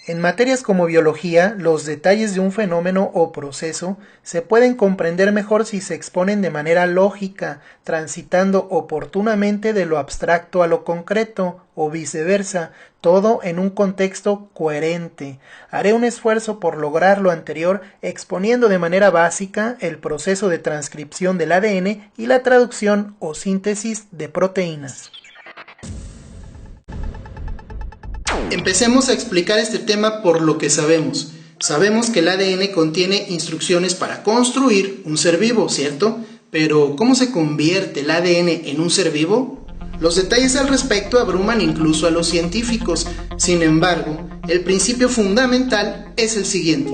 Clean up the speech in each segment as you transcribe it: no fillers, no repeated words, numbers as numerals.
En materias como biología, los detalles de un fenómeno o proceso se pueden comprender mejor si se exponen de manera lógica, transitando oportunamente de lo abstracto a lo concreto, o viceversa, todo en un contexto coherente. Haré un esfuerzo por lograr lo anterior exponiendo de manera básica el proceso de transcripción del ADN y la traducción o síntesis de proteínas. Empecemos a explicar este tema por lo que sabemos. Sabemos que el ADN contiene instrucciones para construir un ser vivo, ¿cierto? Pero, ¿cómo se convierte el ADN en un ser vivo? Los detalles al respecto abruman incluso a los científicos. Sin embargo, el principio fundamental es el siguiente.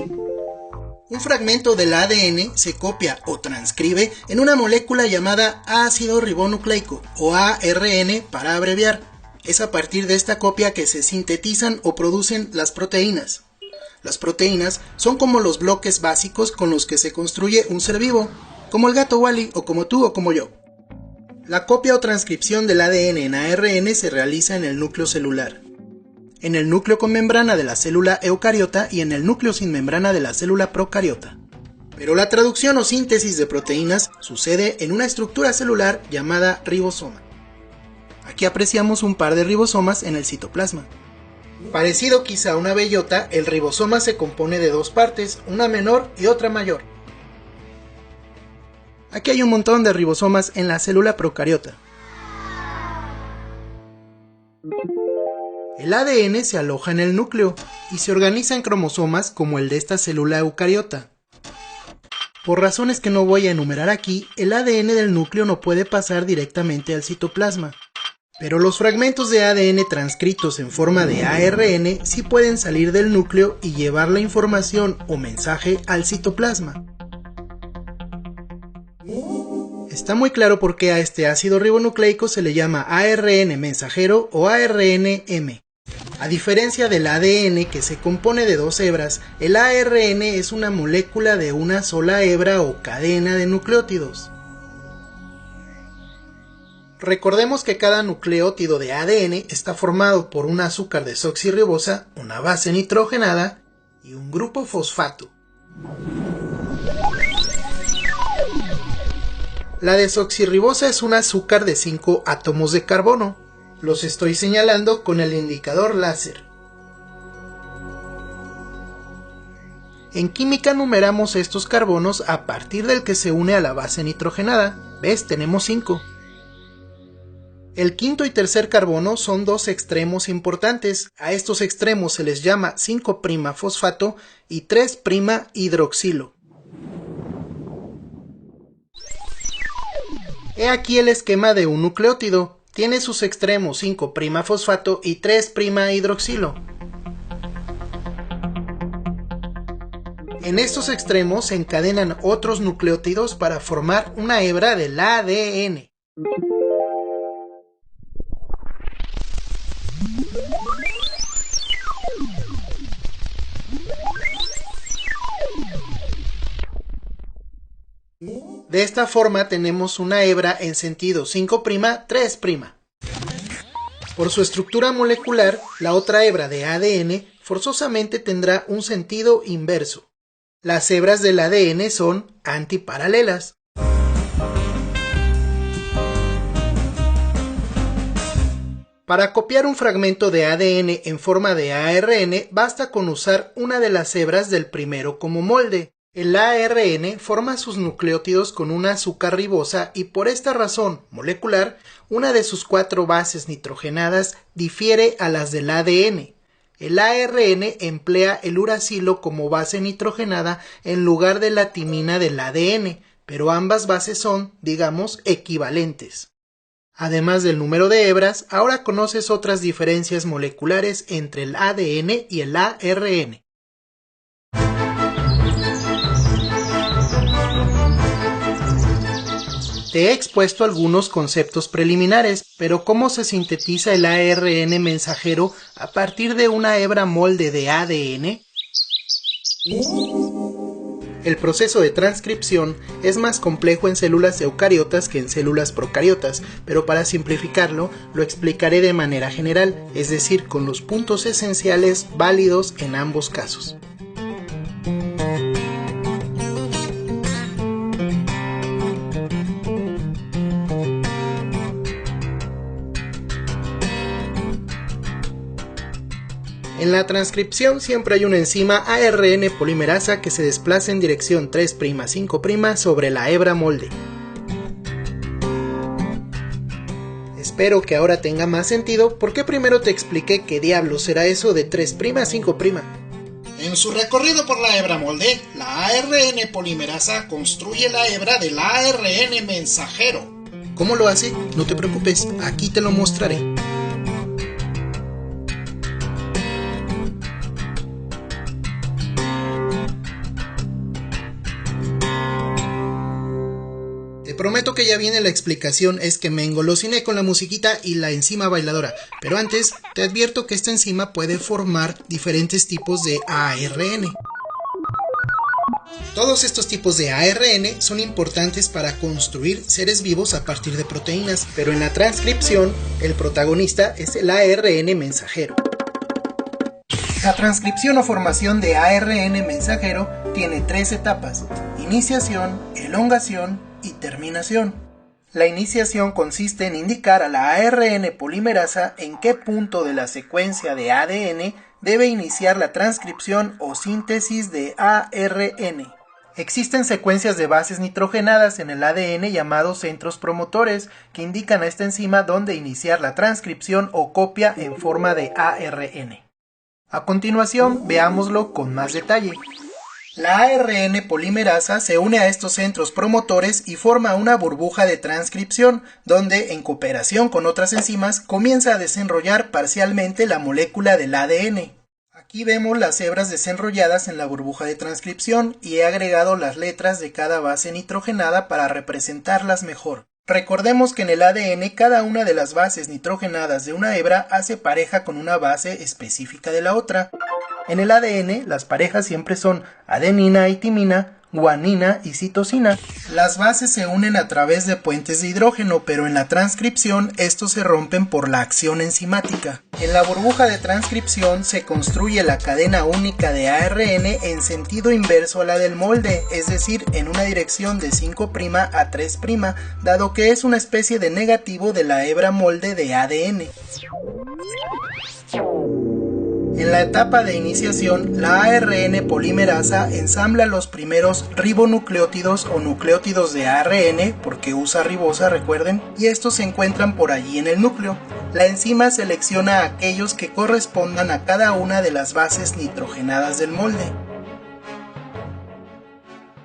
Un fragmento del ADN se copia o transcribe en una molécula llamada ácido ribonucleico, o ARN para abreviar. Es a partir de esta copia que se sintetizan o producen las proteínas. Las proteínas son como los bloques básicos con los que se construye un ser vivo, como el gato Wally o como tú o como yo. La copia o transcripción del ADN en ARN se realiza en el núcleo celular, en el núcleo con membrana de la célula eucariota y en el núcleo sin membrana de la célula procariota. Pero la traducción o síntesis de proteínas sucede en una estructura celular llamada ribosoma. Aquí apreciamos un par de ribosomas en el citoplasma. Parecido quizá a una bellota, el ribosoma se compone de dos partes, una menor y otra mayor. Aquí hay un montón de ribosomas en la célula procariota. El ADN se aloja en el núcleo y se organiza en cromosomas como el de esta célula eucariota. Por razones que no voy a enumerar aquí, el ADN del núcleo no puede pasar directamente al citoplasma. Pero los fragmentos de ADN transcritos en forma de ARN sí pueden salir del núcleo y llevar la información o mensaje al citoplasma. Está muy claro por qué a este ácido ribonucleico se le llama ARN mensajero o ARN-M. A diferencia del ADN que se compone de dos hebras, el ARN es una molécula de una sola hebra o cadena de nucleótidos. Recordemos que cada nucleótido de ADN está formado por un azúcar desoxirribosa, una base nitrogenada y un grupo fosfato. La desoxirribosa es un azúcar de 5 átomos de carbono. Los estoy señalando con el indicador láser. En química numeramos estos carbonos a partir del que se une a la base nitrogenada. ¿Ves? Tenemos 5. El quinto y tercer carbono son dos extremos importantes. A estos extremos se les llama 5' fosfato y 3' hidroxilo. He aquí el esquema de un nucleótido. Tiene sus extremos 5' fosfato y 3' hidroxilo. En estos extremos se encadenan otros nucleótidos para formar una hebra del ADN. De esta forma tenemos una hebra en sentido 5', 3'. Por su estructura molecular, la otra hebra de ADN forzosamente tendrá un sentido inverso. Las hebras del ADN son antiparalelas. Para copiar un fragmento de ADN en forma de ARN, basta con usar una de las hebras del primero como molde. El ARN forma sus nucleótidos con una azúcar ribosa y por esta razón molecular, una de sus 4 bases nitrogenadas difiere a las del ADN. El ARN emplea el uracilo como base nitrogenada en lugar de la timina del ADN, pero ambas bases son, digamos, equivalentes. Además del número de hebras, ahora conoces otras diferencias moleculares entre el ADN y el ARN. Te he expuesto algunos conceptos preliminares, pero ¿cómo se sintetiza el ARN mensajero a partir de una hebra molde de ADN? El proceso de transcripción es más complejo en células eucariotas que en células procariotas, pero para simplificarlo lo explicaré de manera general, es decir, con los puntos esenciales válidos en ambos casos. En la transcripción siempre hay una enzima ARN polimerasa que se desplaza en dirección 3'-5' sobre la hebra molde. Espero que ahora tenga más sentido porque primero te expliqué qué diablos será eso de 3'-5'. En su recorrido por la hebra molde, la ARN polimerasa construye la hebra del ARN mensajero. ¿Cómo lo hace? No te preocupes, aquí te lo mostraré. Prometo que ya viene la explicación, es que me engolosiné con la musiquita y la enzima bailadora, pero antes te advierto que esta enzima puede formar diferentes tipos de ARN. Todos estos tipos de ARN son importantes para construir seres vivos a partir de proteínas, pero en la transcripción el protagonista es el ARN mensajero. La transcripción o formación de ARN mensajero tiene 3 etapas: iniciación, elongación y terminación. La iniciación consiste en indicar a la ARN polimerasa en qué punto de la secuencia de ADN debe iniciar la transcripción o síntesis de ARN. Existen secuencias de bases nitrogenadas en el ADN llamados centros promotores que indican a esta enzima dónde iniciar la transcripción o copia en forma de ARN. A continuación, veámoslo con más detalle. La ARN polimerasa se une a estos centros promotores y forma una burbuja de transcripción, donde, en cooperación con otras enzimas, comienza a desenrollar parcialmente la molécula del ADN. Aquí vemos las hebras desenrolladas en la burbuja de transcripción y he agregado las letras de cada base nitrogenada para representarlas mejor. Recordemos que en el ADN cada una de las bases nitrogenadas de una hebra hace pareja con una base específica de la otra. En el ADN las parejas siempre son adenina y timina, guanina y citosina. Las bases se unen a través de puentes de hidrógeno, pero en la transcripción estos se rompen por la acción enzimática. En la burbuja de transcripción se construye la cadena única de ARN en sentido inverso a la del molde, es decir, en una dirección de 5' a 3', dado que es una especie de negativo de la hebra molde de ADN. En la etapa de iniciación, la ARN polimerasa ensambla los primeros ribonucleótidos o nucleótidos de ARN, porque usa ribosa, recuerden, y estos se encuentran por allí en el núcleo. La enzima selecciona aquellos que correspondan a cada una de las bases nitrogenadas del molde.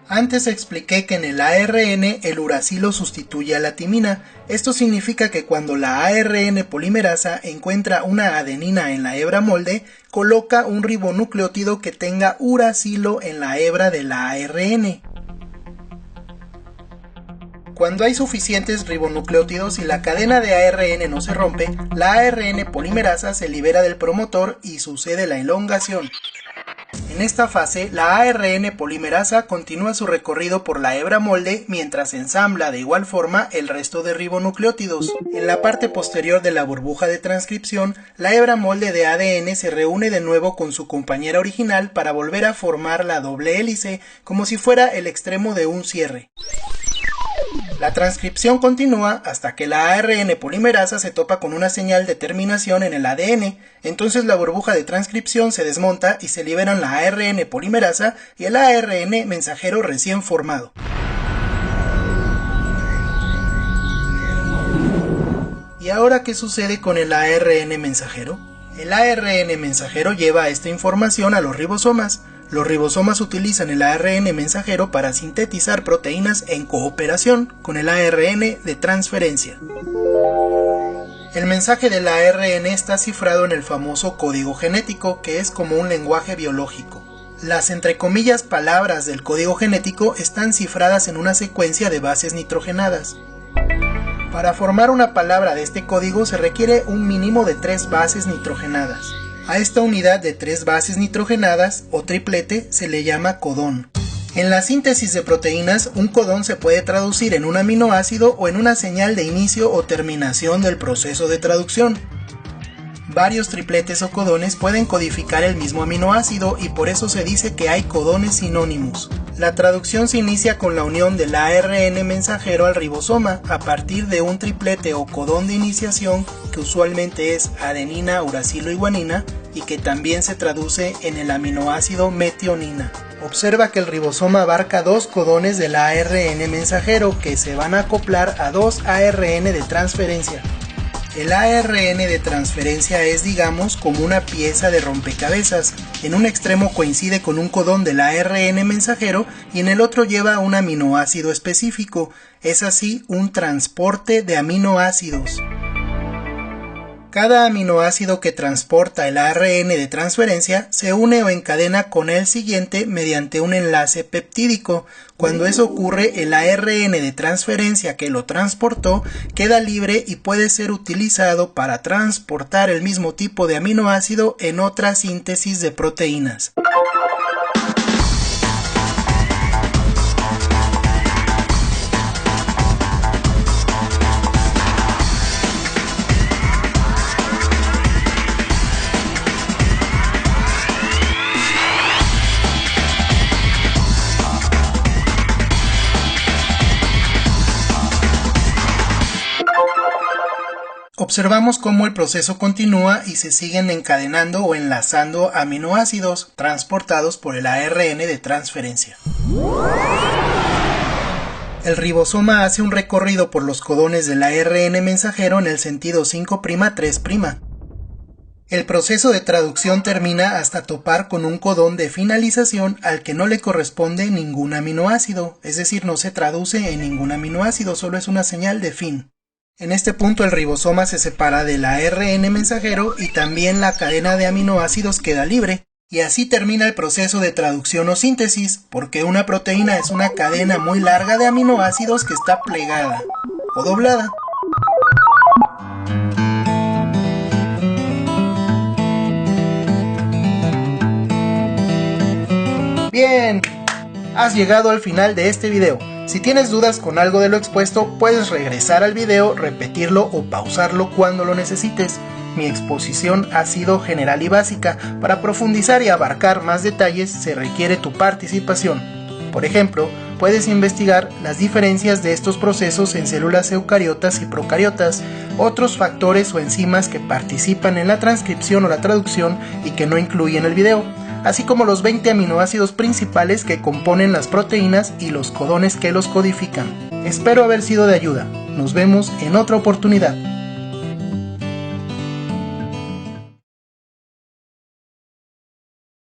Antes expliqué que en el ARN el uracilo sustituye a la timina. Esto significa que cuando la ARN polimerasa encuentra una adenina en la hebra molde, coloca un ribonucleótido que tenga uracilo en la hebra de la ARN. Cuando hay suficientes ribonucleótidos y la cadena de ARN no se rompe, la ARN polimerasa se libera del promotor y sucede la elongación. En esta fase, la ARN polimerasa continúa su recorrido por la hebra molde mientras ensambla de igual forma el resto de ribonucleótidos. En la parte posterior de la burbuja de transcripción, la hebra molde de ADN se reúne de nuevo con su compañera original para volver a formar la doble hélice, como si fuera el extremo de un cierre. La transcripción continúa hasta que la ARN polimerasa se topa con una señal de terminación en el ADN, entonces la burbuja de transcripción se desmonta y se liberan la ARN polimerasa y el ARN mensajero recién formado. ¿Y ahora qué sucede con el ARN mensajero? El ARN mensajero lleva esta información a los ribosomas. Los ribosomas utilizan el ARN mensajero para sintetizar proteínas en cooperación con el ARN de transferencia. El mensaje del ARN está cifrado en el famoso código genético, que es como un lenguaje biológico. Las entre comillas palabras del código genético están cifradas en una secuencia de bases nitrogenadas. Para formar una palabra de este código se requiere un mínimo de 3 bases nitrogenadas. A esta unidad de 3 bases nitrogenadas o triplete se le llama codón. En la síntesis de proteínas, un codón se puede traducir en un aminoácido o en una señal de inicio o terminación del proceso de traducción. Varios tripletes o codones pueden codificar el mismo aminoácido y por eso se dice que hay codones sinónimos. La traducción se inicia con la unión del ARN mensajero al ribosoma a partir de un triplete o codón de iniciación que usualmente es adenina, uracilo y guanina y que también se traduce en el aminoácido metionina. Observa que el ribosoma abarca 2 codones del ARN mensajero que se van a acoplar a 2 ARN de transferencia. El ARN de transferencia es, digamos, como una pieza de rompecabezas. En un extremo coincide con un codón del ARN mensajero y en el otro lleva un aminoácido específico. Es así un transporte de aminoácidos. Cada aminoácido que transporta el ARN de transferencia se une o encadena con el siguiente mediante un enlace peptídico. Cuando eso ocurre, el ARN de transferencia que lo transportó queda libre y puede ser utilizado para transportar el mismo tipo de aminoácido en otra síntesis de proteínas. Observamos cómo el proceso continúa y se siguen encadenando o enlazando aminoácidos transportados por el ARN de transferencia. El ribosoma hace un recorrido por los codones del ARN mensajero en el sentido 5'-3'. El proceso de traducción termina hasta topar con un codón de finalización al que no le corresponde ningún aminoácido, es decir, no se traduce en ningún aminoácido, solo es una señal de fin. En este punto el ribosoma se separa del ARN mensajero y también la cadena de aminoácidos queda libre, y así termina el proceso de traducción o síntesis, porque una proteína es una cadena muy larga de aminoácidos que está plegada o doblada. Bien, has llegado al final de este video. Si tienes dudas con algo de lo expuesto, puedes regresar al video, repetirlo o pausarlo cuando lo necesites. Mi exposición ha sido general y básica. Para profundizar y abarcar más detalles se requiere tu participación. Por ejemplo, puedes investigar las diferencias de estos procesos en células eucariotas y procariotas, otros factores o enzimas que participan en la transcripción o la traducción y que no incluí en el video, así como los 20 aminoácidos principales que componen las proteínas y los codones que los codifican. Espero haber sido de ayuda. Nos vemos en otra oportunidad.